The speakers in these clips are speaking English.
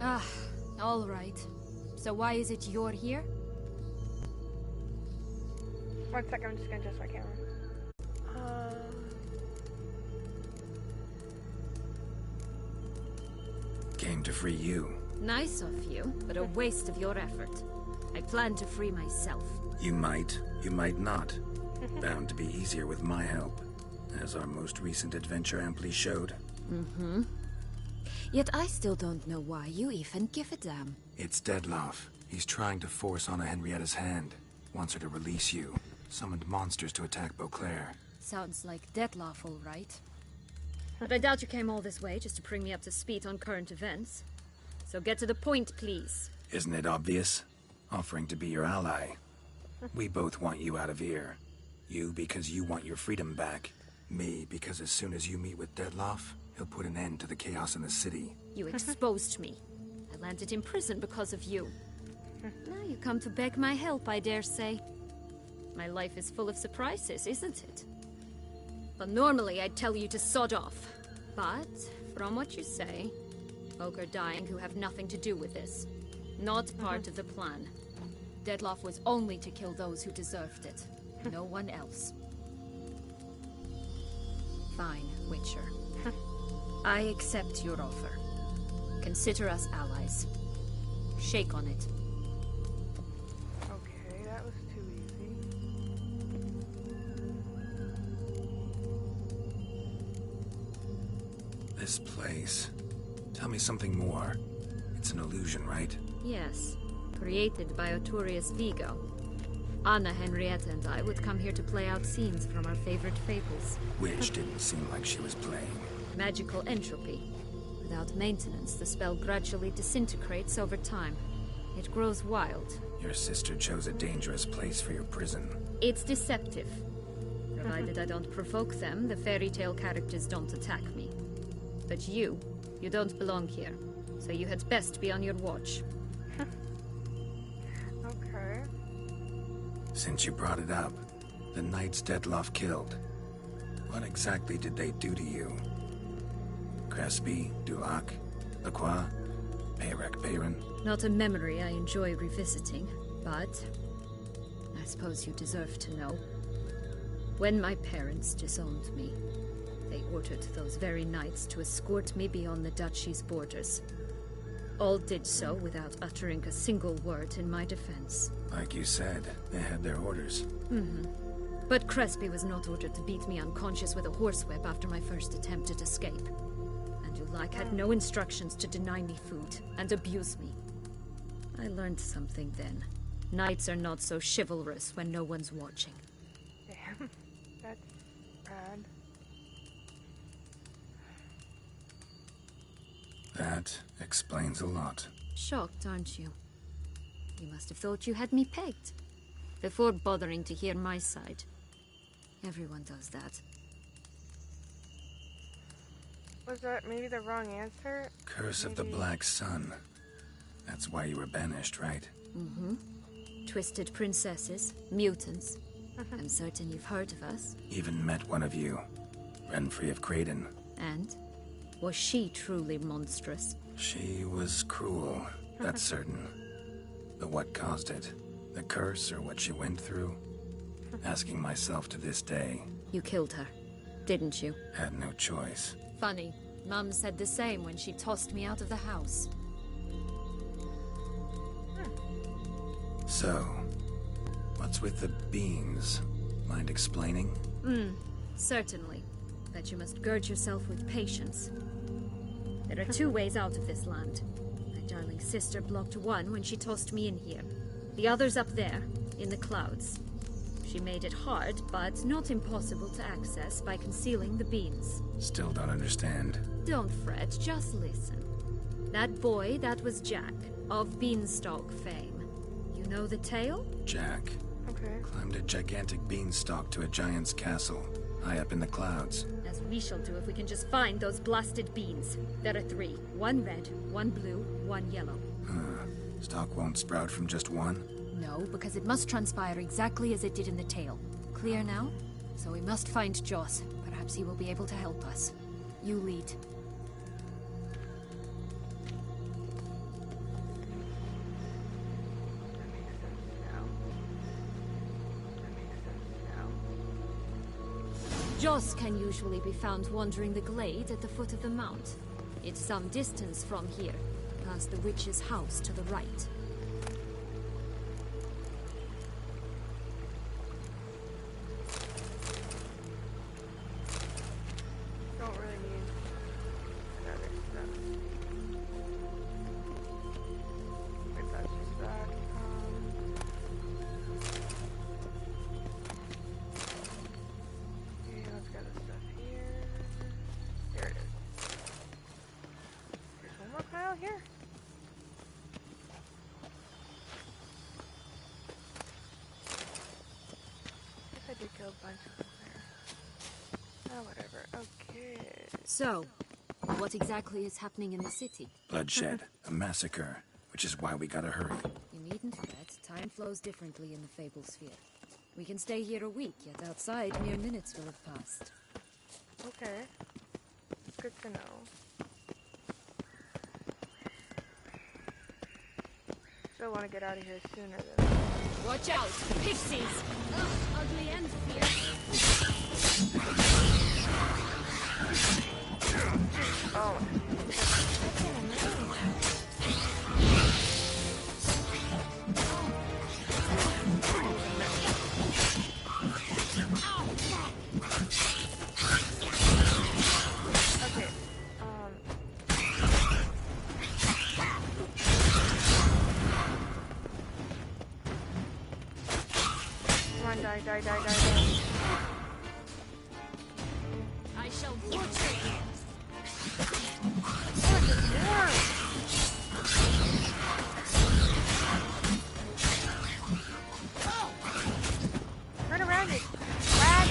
Ah, all right. So why is it you're here? 1 second, I'm just gonna adjust my camera. Came to free you. Nice of you, but a waste of your effort. I plan to free myself. You might not. Bound to be easier with my help, as our most recent adventure amply showed. Mm-hmm. Yet I still don't know why you even give a damn. It's Dettlaff. He's trying to force Anna Henrietta's hand. Wants her to release you. Summoned monsters to attack Beauclair. Sounds like Dettlaff, all right. But I doubt you came all this way just to bring me up to speed on current events. So get to the point, please. Isn't it obvious? Offering to be your ally. We both want you out of here. You because you want your freedom back. Me because as soon as you meet with Dettlaff, he'll put an end to the chaos in the city. You exposed me. I landed in prison because of you. Now you come to beg my help, I dare say. My life is full of surprises, isn't it? But normally I'd tell you to sod off. But, from what you say, folk are dying who have nothing to do with this. Not part of the plan. Dettlaff was only to kill those who deserved it. No one else. Fine, Witcher. I accept your offer. Consider us allies. Shake on it. Okay, that was too easy. This place. Tell me something more. It's an illusion, right? Yes, created by Arturius Vigo. Anna, Henrietta, and I would come here to play out scenes from our favorite fables. Which didn't seem like she was playing. Magical entropy. Without maintenance, the spell gradually disintegrates over time. It grows wild. Your sister chose a dangerous place for your prison. It's deceptive. Provided I don't provoke them, the fairy tale characters don't attack me. But you don't belong here. So you had best be on your watch. Okay. Since you brought it up, the knights Dettlaff killed. What exactly did they do to you? Crespi, Duac, Lacroix, Peyrac Peyran? Not a memory I enjoy revisiting, but I suppose you deserve to know. When my parents disowned me, they ordered those very knights to escort me beyond the duchy's borders. All did so without uttering a single word in my defense. Like you said, they had their orders. Mm-hmm. But Crespi was not ordered to beat me unconscious with a horsewhip after my first attempt at escape. And Dulac had no instructions to deny me food and abuse me. I learned something then. Knights are not so chivalrous when no one's watching. Damn. That's bad. That explains a lot. Shocked, aren't you? You must have thought you had me pegged. Before bothering to hear my side. Everyone does that. Was that maybe the wrong answer? Curse of the Black Sun. That's why you were banished, right? Mm-hmm. Twisted princesses, mutants. I'm certain you've heard of us. Even met one of you. Renfrey of Craden. And? Was she truly monstrous? She was cruel, that's certain. But what caused it? The curse or what she went through? Asking myself to this day. You killed her, didn't you? Had no choice. Funny. Mum said the same when she tossed me out of the house. So, what's with the beans? Mind explaining? Certainly. But you must gird yourself with patience. There are two ways out of this land. My darling sister blocked one when she tossed me in here. The other's up there, in the clouds. She made it hard, but not impossible to access by concealing the beans. Still don't understand. Don't fret, just listen. That boy, that was Jack, of Beanstalk fame. You know the tale? Jack. Okay. Climbed a gigantic beanstalk to a giant's castle, high up in the clouds. As we shall do if we can just find those blasted beans. There are 3. 1 red, 1 blue, 1 yellow. Stalk won't sprout from just one? No, because it must transpire exactly as it did in the tale. Clear now? So we must find Joss. Perhaps he will be able to help us. You lead. Joss can usually be found wandering the glade at the foot of the mount. It's some distance from here, past the witch's house to the right. Don't really need other stuff. Wait, that's just that. Okay, let's get the stuff here. There it is. There's one more pile here. I guess I did kill a bunch of them there. Oh, whatever. Okay. So, what exactly is happening in the city? Bloodshed, a massacre, which is why we gotta hurry. You needn't fret. Time flows differently in the Fable Sphere. We can stay here a week, yet outside mere minutes will have passed. Okay. Good to know. Still want to get out of here sooner than... Watch out! Pixies! Ugh, ugly and fierce. Oh. Okay. Come on, die. I shall butcher you! Turn around, you rat!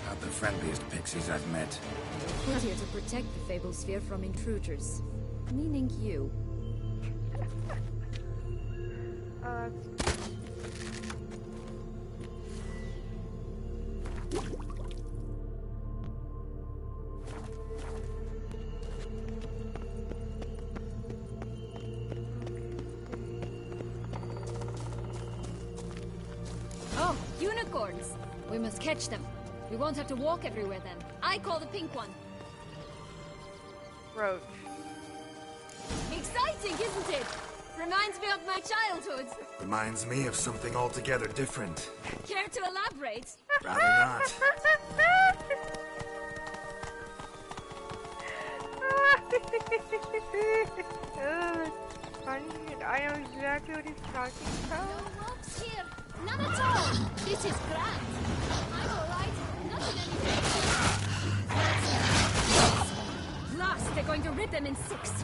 Not the friendliest pixies I've met. Put here to protect the Fable Sphere from intruders. Meaning you. Oh, unicorns! We must catch them. We won't have to walk everywhere then. I call the pink one. Roach. Exciting, isn't it? Reminds me of my childhood. Reminds me of something altogether different. Care to elaborate? Rather not. Oh, that's funny. I know exactly what he's talking about. No wolves here. None at all. This is grand. I'm alright. Nothing anything. Last, they're going to rip them in six.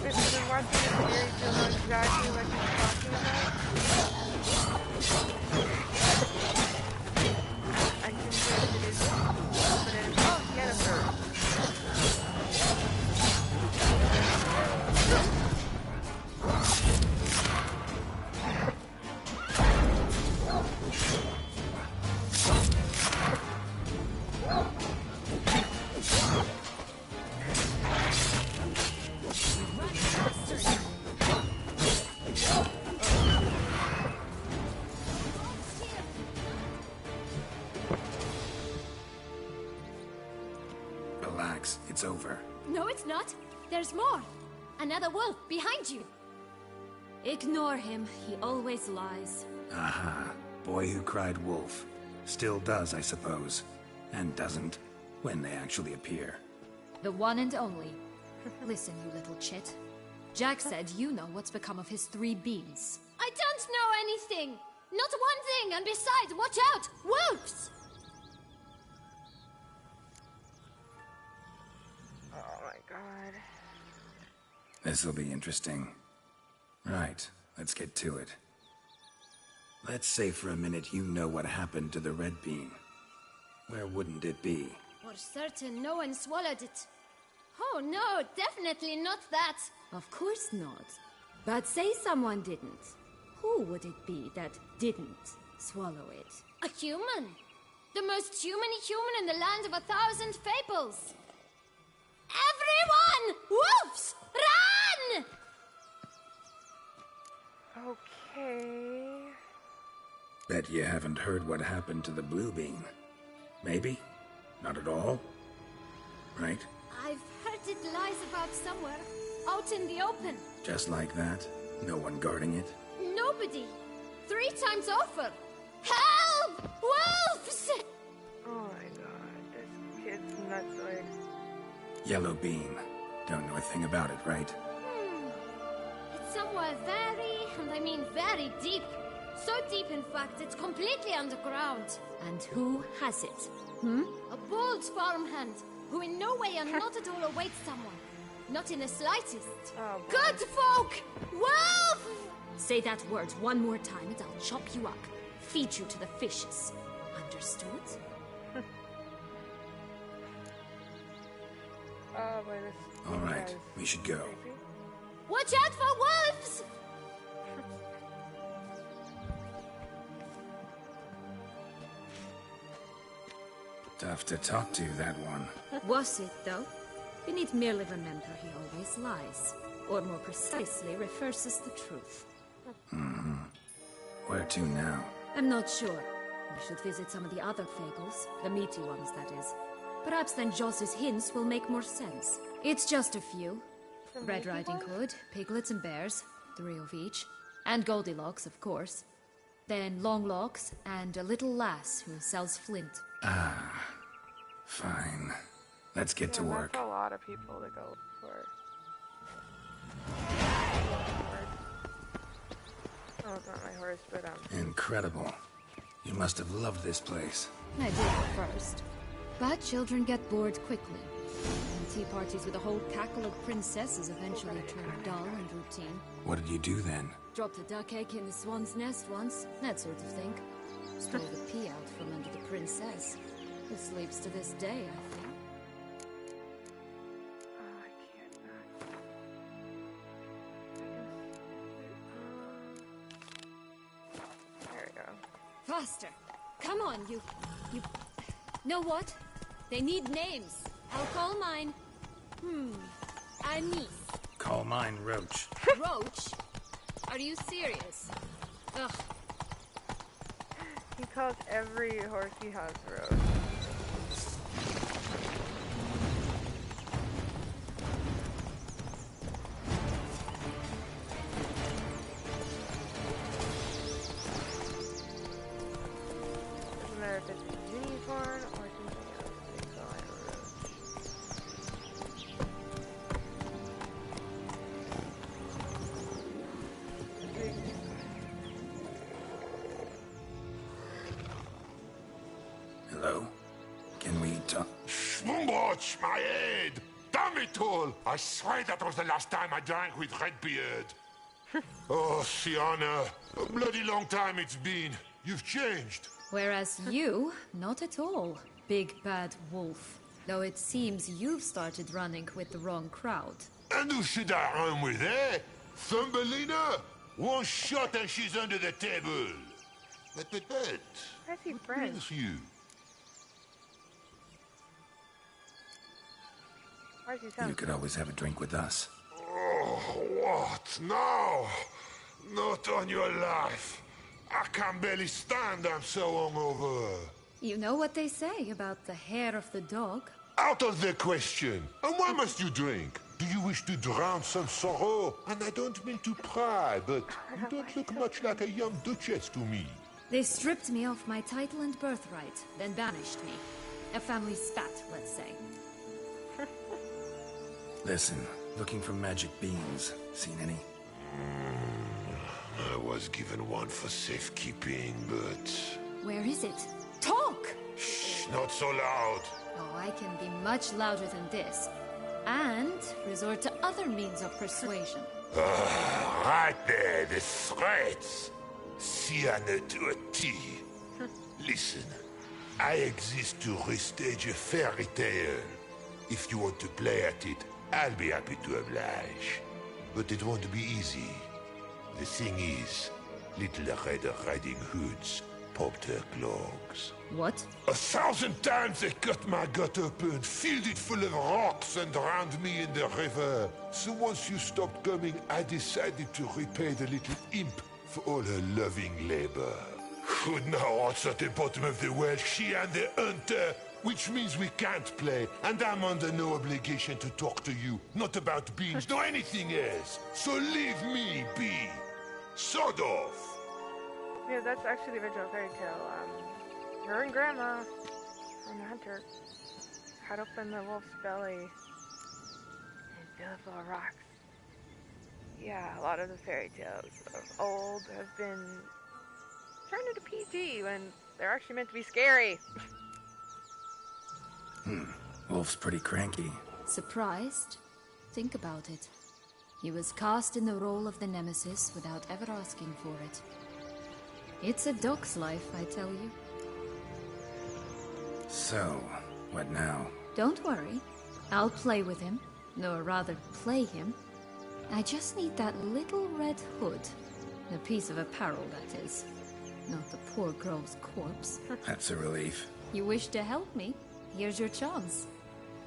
If you've been watching this series, you'll know exactly what he's talking about. I can guess it is, but it is, oh, Jennifer. Relax, it's over. No, it's not. There's more. Another wolf behind you. Ignore him. He always lies. Aha. Boy who cried wolf. Still does, I suppose. And doesn't, when they actually appear. The one and only. Listen, you little chit. Jack said you know what's become of his 3 beams. I don't know anything! Not one thing, and besides, watch out! Wolves! Oh my god. This'll be interesting. Right, let's get to it. Let's say for a minute you know what happened to the red bean. Where wouldn't it be? For certain, no one swallowed it. Oh no, definitely not that. Of course not. But say someone didn't. Who would it be that didn't swallow it? A human. The most human in the land of 1,000 fables. Everyone! Wolves! Run! Okay. Bet you haven't heard what happened to the blue bean. Maybe? Not at all? Right? I've heard it lies about somewhere. Out in the open. Just like that? No one guarding it? Nobody. 3 times over. Help! Wolves! Oh my god, this kid's nuts. Like, Yellow bean. Don't know a thing about it, right? It's somewhere very, and I mean very deep. So deep, in fact, it's completely underground. And who has it? A bold farmhand, who in no way and not at all awaits someone. Not in the slightest. oh boy. Good folk! Wolf! Say that word one more time and I'll chop you up. Feed you to the fishes. Understood? Oh boy, this. All right, guy's we should go. crazy. Watch out for wolves! Tough to talk to, that one. Was it, though? You need merely remember he always lies. Or more precisely, reverses the truth. Where to now? I'm not sure. We should visit some of the other fables. The meaty ones, that is. Perhaps then Joss's hints will make more sense. It's just a few. The Red meaty Riding ones? Hood, Piglets and Bears, 3 of each. And Goldilocks, of course. Then Longlocks, and a little lass who sells flint. Fine. Let's get to Yeah, work. That's a lot of people to go for. Oh, it's not my horse, but Incredible. You must have loved this place. I did at first. But children get bored quickly. And tea parties with a whole cackle of princesses eventually turn dull and routine. What did you do then? Dropped a duck egg in the swan's nest once, that sort of thing. Stole the pea out from under the princess. Who sleeps to this day, I think. oh, I can't not. There we go. Faster! Come on, you... Know what? They need names. I'll call mine... Anise. Call mine Roach. Roach? Are you serious? Ugh. He calls every horse he has Rose. Doesn't matter if it's a unicorn or something else. They call it a Rose. Hello? Can we talk? Schmumbotch, my head! Damn it all! I swear that was the last time I drank with Redbeard. Oh, Fiona, a bloody long time it's been. You've changed. Whereas you, not at all, big bad wolf. Though it seems you've started running with the wrong crowd. And who should I run with, eh? Thumbelina? One shot and she's under the table. But. Why is he What French? brings you? Why does he You sound could always have a drink with us. Oh, what now? Not on your life. I can barely stand, I'm so hungover. You know what they say about the hair of the dog? Out of the question. And why must you drink? Do you wish to drown some sorrow? And I don't mean to pry, but you don't look much like a young duchess to me. They stripped me of my title and birthright, then banished me. A family spat, let's say. Listen, looking for magic beans. Seen any? I was given one for safekeeping, but... Where is it? Talk! Shh, not so loud. Oh, I can be much louder than this. And resort to other means of persuasion. Right there, the threats. Sienna to a T. Listen, I exist to restage a fairy tale. If you want to play at it, I'll be happy to oblige. But it won't be easy. The thing is, little Red Riding Hood's popped her clogs. What? 1,000 times they cut my gut open, filled it full of rocks, and drowned me in the river. So once you stopped coming, I decided to repay the little imp for all her loving labor. Good now, what's at the bottom of the well? She and the hunter, which means we can't play, and I'm under no obligation to talk to you. Not about beans, nor anything else. So leave me be. Sod off. Yeah, that's actually the original fairy tale. Her and Grandma, and the hunter, had opened the wolf's belly and filled it full of rocks. Yeah, a lot of the fairy tales of old have been turned into PG when they're actually meant to be scary. Wolf's pretty cranky. Surprised? Think about it. He was cast in the role of the Nemesis without ever asking for it. It's a dog's life, I tell you. So, what now? Don't worry. I'll play with him. Or rather, play him. I just need that little red hood. A piece of apparel, that is. Not the poor girl's corpse. That's a relief. You wish to help me? Here's your chance.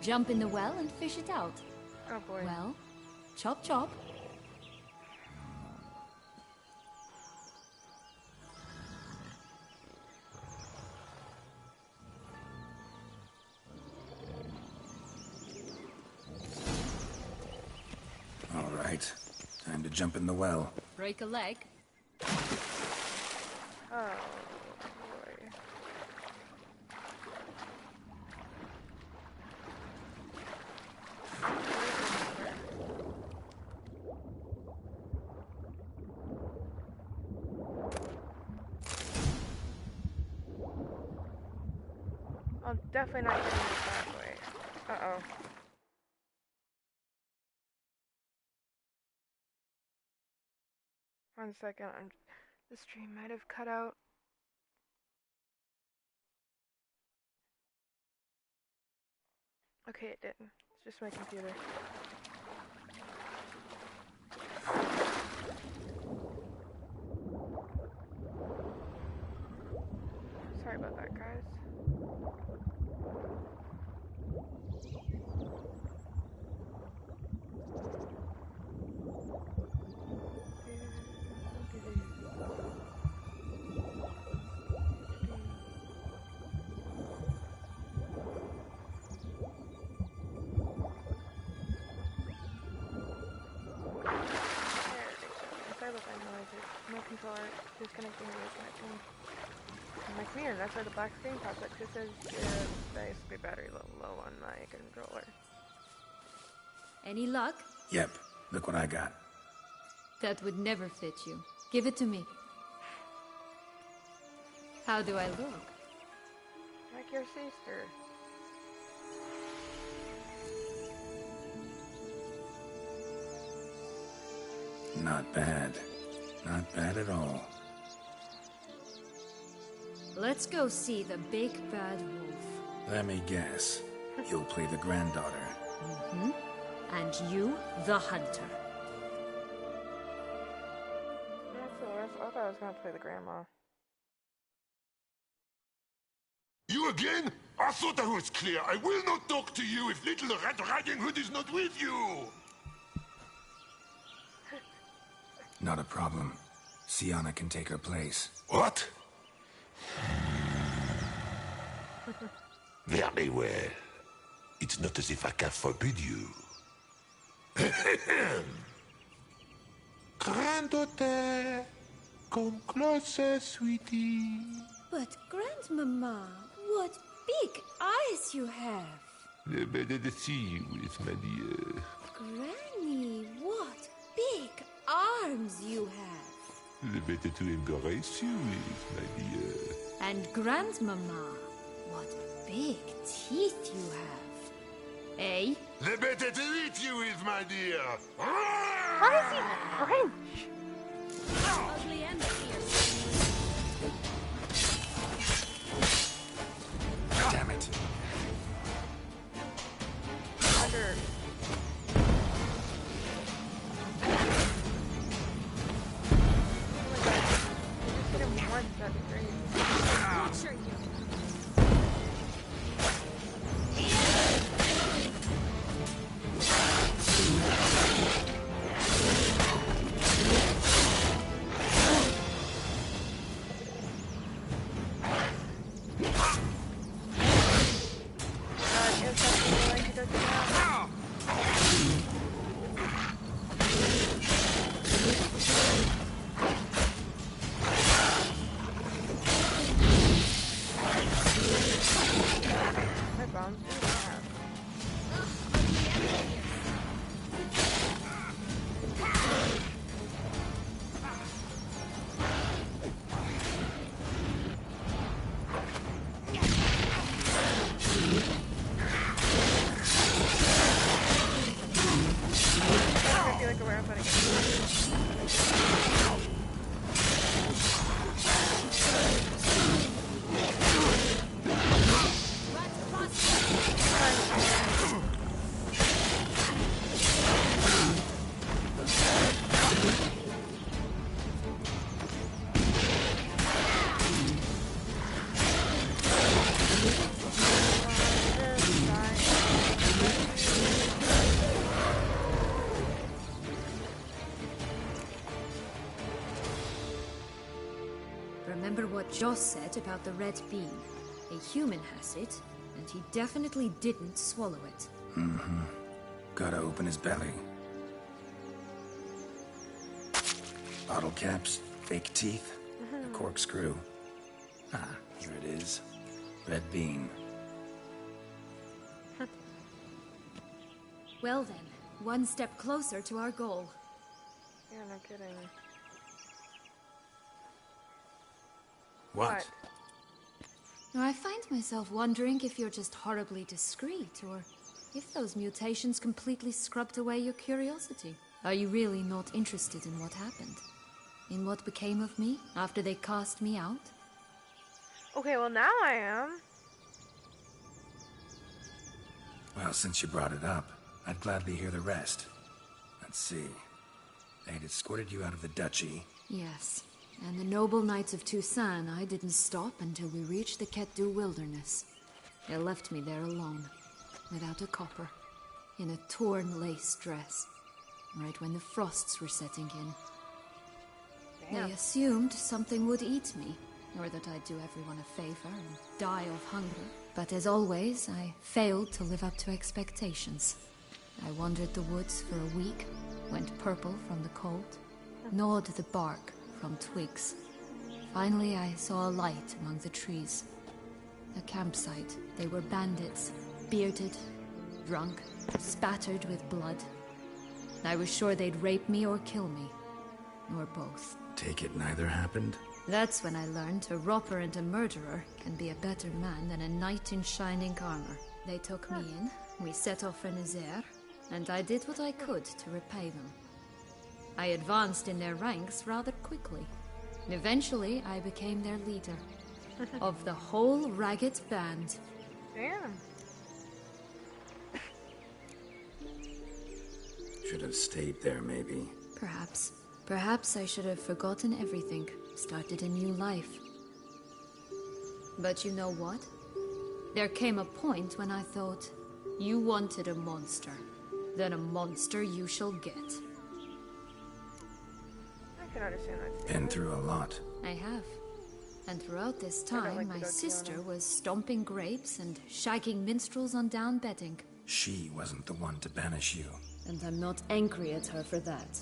Jump in the well and fish it out. Oh boy. Well, chop chop. All right. Time to jump in the well. Break a leg. Oh boy. I'm definitely not getting this that way. Uh-oh. One second, the stream might have cut out. Okay, it didn't. It's just my computer. Sorry about that, guys. No controller, disconnecting, reconnecting. My computer, that's where the black screen pops up. It says basically battery low on my controller. Any luck? Yep. Look what I got. That would never fit you. Give it to me. How do I look? Like your sister. Not bad. Not bad at all. Let's go see the big bad wolf. Let me guess. You'll play the granddaughter. Mm-hmm. And you, the hunter. That's the worst. I thought I was gonna play the grandma. You again? I thought I was clear. I will not talk to you if little Red Riding Hood is not with you. Not a problem. Sienna can take her place. What? Very well. It's not as if I can forbid you. Granddaughter, come closer, sweetie. But Grandmama, what big eyes you have. The better to see you with, my dear. Granny, what big arms you have. The better to embrace you with, my dear. And Grandmama, what big teeth you have. Eh? The better to eat you with, my dear. Why is he French? Ugly and fierce. Damn it. Under. Oh my god. I just hit him once, that's great. make a warehouse again. Remember what Joss said about the red bean. A human has it, and he definitely didn't swallow it. Mm-hmm. Gotta open his belly. Bottle caps, fake teeth, a corkscrew. Ah, here it is. Red bean. Well then, one step closer to our goal. Yeah, no kidding. What? I find myself wondering if you're just horribly discreet, or if those mutations completely scrubbed away your curiosity. Are you really not interested in what happened? In what became of me after they cast me out? Okay, well now I am. Well, since you brought it up, I'd gladly hear the rest. Let's see. They'd escorted you out of the duchy. Yes. And the noble knights of Toussaint, I didn't stop until we reached the Ketdu wilderness. They left me there alone, without a copper, in a torn lace dress, right when the frosts were setting in. Damn. They assumed something would eat me, or that I'd do everyone a favor and die of hunger. But as always, I failed to live up to expectations. I wandered the woods for a week, went purple from the cold, gnawed the bark from twigs. Finally, I saw a light among the trees. A campsite. They were bandits, bearded, drunk, spattered with blood. I was sure they'd rape me or kill me, or both. Take it neither happened? That's when I learned a robber and a murderer can be a better man than a knight in shining armor. They took me in, we set off for Nazaire, and I did what I could to repay them. I advanced in their ranks rather quickly. Eventually, I became their leader. Of the whole ragged band. Damn. Should have stayed there, maybe. Perhaps. Perhaps I should have forgotten everything, started a new life. But you know what? There came a point when I thought, you wanted a monster. Then a monster you shall get. I can understand that. Been through a lot. I have. And throughout this I don't time, like my the sister Dokiana. was stomping grapes and shagging minstrels on down betting. She wasn't the one to banish you. And I'm not angry at her for that.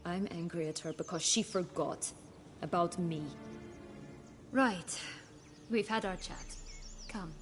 I'm angry at her because she forgot about me. Right. We've had our chat. Come.